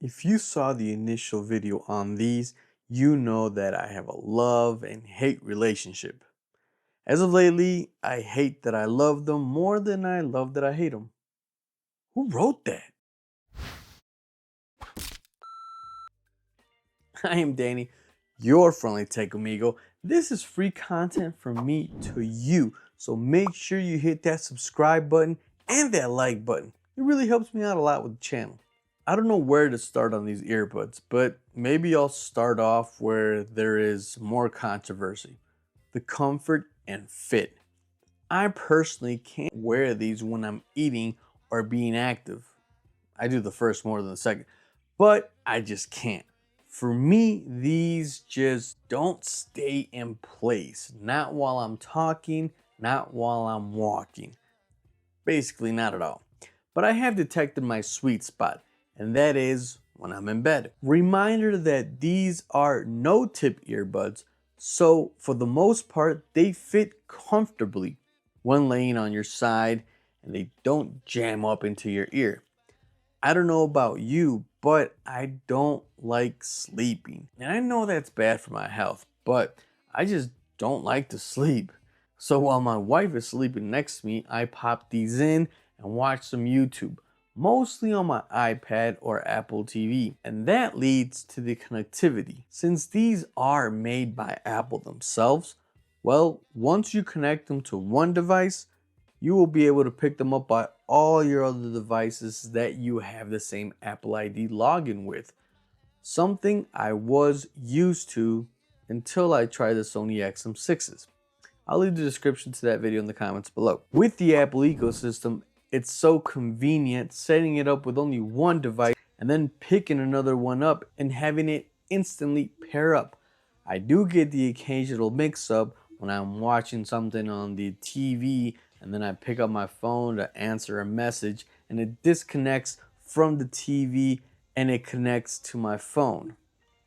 If you saw the initial video on these, you know that I have a love and hate relationship. As of lately, I hate that I love them more than I love that I hate them. Who wrote that? I am Danny, your friendly tech amigo. This is free content from me to you, so make sure you hit that subscribe button and that like button. It really helps me out a lot with the channel. I don't know where to start on these earbuds, but maybe I'll start off where there is more controversy. The comfort and fit. I personally can't wear these when I'm eating or being active. I do the first more than the second, but I just can't. For me, these just don't stay in place. Not while I'm talking, not while I'm walking. Basically, not at all. But I have detected my sweet spot, and that is when I'm in bed. Reminder that these are no-tip earbuds, so for the most part, they fit comfortably when laying on your side and they don't jam up into your ear. I don't know about you, but I don't like sleeping. And I know that's bad for my health, but I just don't like to sleep. So while my wife is sleeping next to me, I pop these in and watch some YouTube, mostly on my iPad or Apple TV. And that leads to the connectivity. Since these are made by Apple themselves, well, once you connect them to one device, you will be able to pick them up by all your other devices that you have the same Apple ID login with. Something I was used to until I tried the Sony XM6s. I'll leave the description to that video in the comments below. With the Apple ecosystem, it's so convenient setting it up with only one device and then picking another one up and having it instantly pair up. I do get the occasional mix-up when I'm watching something on the TV and then I pick up my phone to answer a message and it disconnects from the TV and it connects to my phone.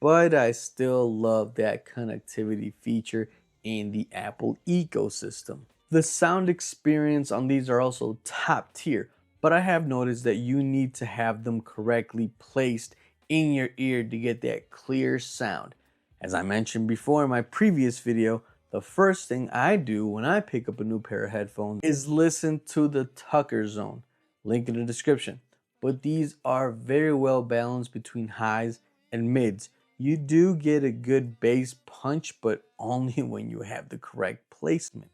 But I still love that connectivity feature in the Apple ecosystem. The sound experience on these are also top tier, but I have noticed that you need to have them correctly placed in your ear to get that clear sound. As I mentioned before in my previous video, the first thing I do when I pick up a new pair of headphones is listen to the TUKCER zone, link in the description. But these are very well balanced between highs and mids. You do get a good bass punch, but only when you have the correct placement.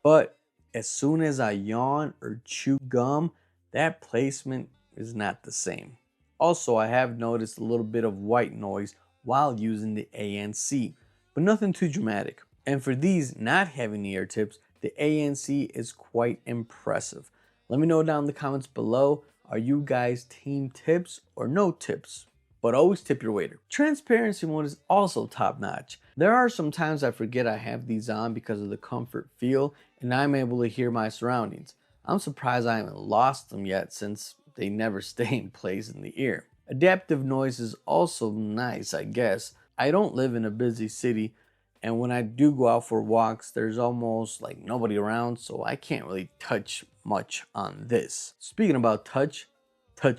But as soon as I yawn or chew gum, that placement is not the same. Also, I have noticed a little bit of white noise while using the ANC, but nothing too dramatic. And for these not having ear tips, the ANC is quite impressive. Let me know down in the comments below, are you guys team tips or no tips? But always tip your waiter. Transparency mode is also top notch. There are some times I forget I have these on because of the comfort feel and I'm able to hear my surroundings. I'm surprised I haven't lost them yet since they never stay in place in the ear. Adaptive noise is also nice, I guess. I don't live in a busy city, and when I do go out for walks, there's almost like nobody around, so I can't really touch much on this. Speaking about touch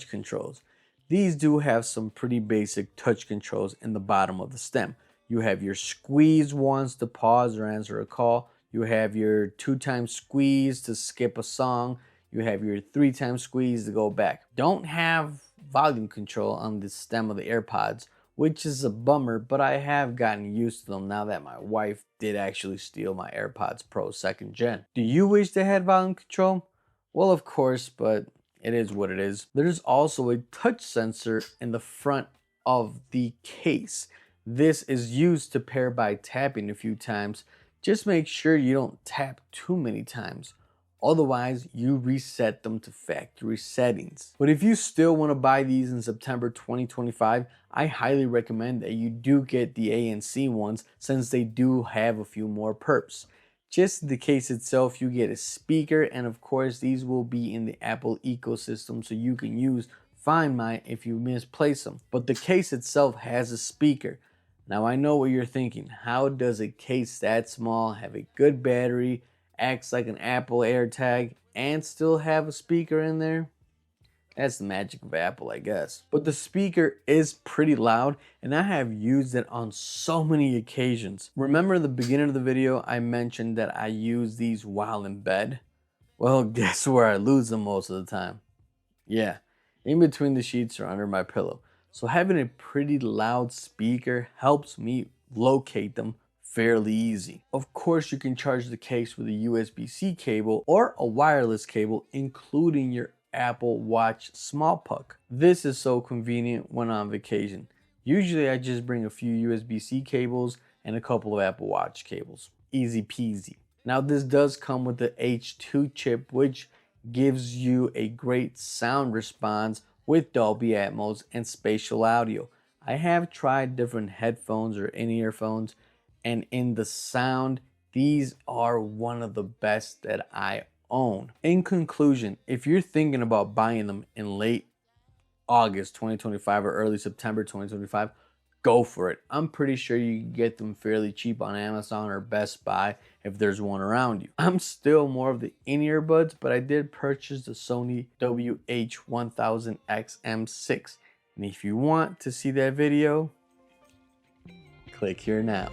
controls. These do have some pretty basic touch controls in the bottom of the stem. You have your squeeze once to pause or answer a call. You have your 2-time squeeze to skip a song. You have your 3-time squeeze to go back. Don't have volume control on the stem of the AirPods, which is a bummer, but I have gotten used to them now that my wife did actually steal my AirPods Pro 2nd Gen. Do you wish they had volume control? Well, of course, but it is what it is. There's also a touch sensor in the front of the case. This is used to pair by tapping a few times. Just make sure you don't tap too many times. Otherwise, you reset them to factory settings. But if you still want to buy these in September 2025, I highly recommend that you do get the ANC ones since they do have a few more perks. Just the case itself, you get a speaker, and of course these will be in the Apple ecosystem so you can use Find My if you misplace them. But the case itself has a speaker. Now I know what you're thinking, how does a case that small have a good battery, acts like an Apple AirTag, and still have a speaker in there? That's the magic of Apple, I guess. But the speaker is pretty loud, and I have used it on so many occasions. Remember in the beginning of the video, I mentioned that I use these while in bed? Well, guess where I lose them most of the time? Yeah, in between the sheets or under my pillow. So having a pretty loud speaker helps me locate them fairly easy. Of course, you can charge the case with a USB-C cable or a wireless cable, including your Apple Watch small puck. This is so convenient when on vacation. Usually I just bring a few USB-C cables and a couple of Apple Watch cables. Easy peasy. Now this does come with the H2 chip, which gives you a great sound response with Dolby Atmos and spatial audio. I have tried different headphones or in-ear phones, and in the sound, these are one of the best that I own. In conclusion, if you're thinking about buying them in late August 2025 or early September 2025, go for it. I'm pretty sure you can get them fairly cheap on Amazon or Best Buy if there's one around you. I'm still more of the in-ear buds, but I did purchase the Sony WH-1000X M6. And if you want to see that video, click here now.